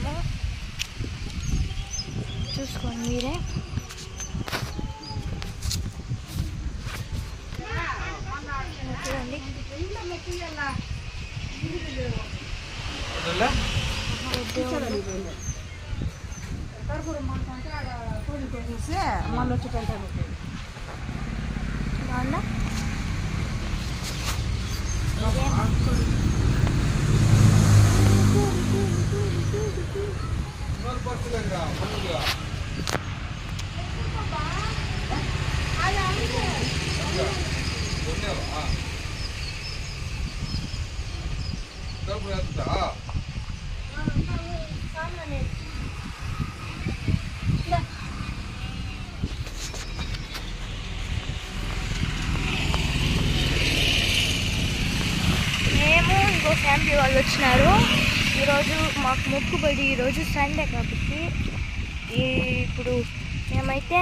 చేసాము, చూసుకోండి మీరే. చూడండి బాగుందా? మేము ఇంకో ఫ్యామిలీ వాళ్ళు వచ్చినారు. ఈరోజు మాకు మొక్కుబడి, ఈరోజు సండే కాబట్టి ఇప్పుడు మేమైతే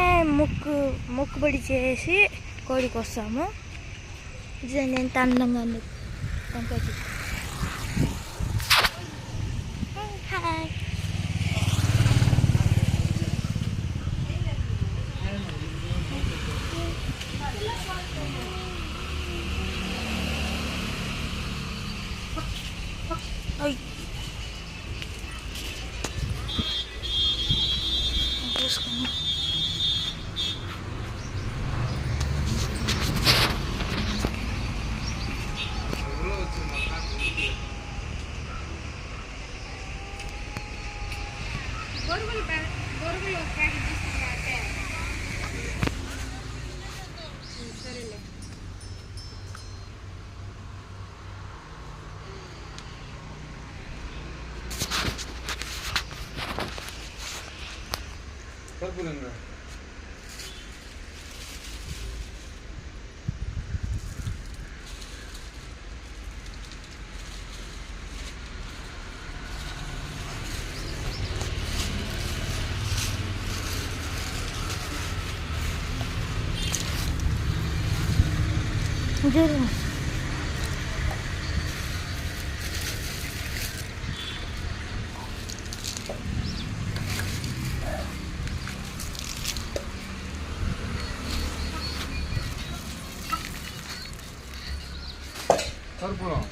మొక్కుబడి చేసి కోడికి వస్తాము. నిజంగా ఎంత అందంగా ఉంది పంకజి. హాయ్. చూసుకున్నా కర్పూరంగా కర్పూరం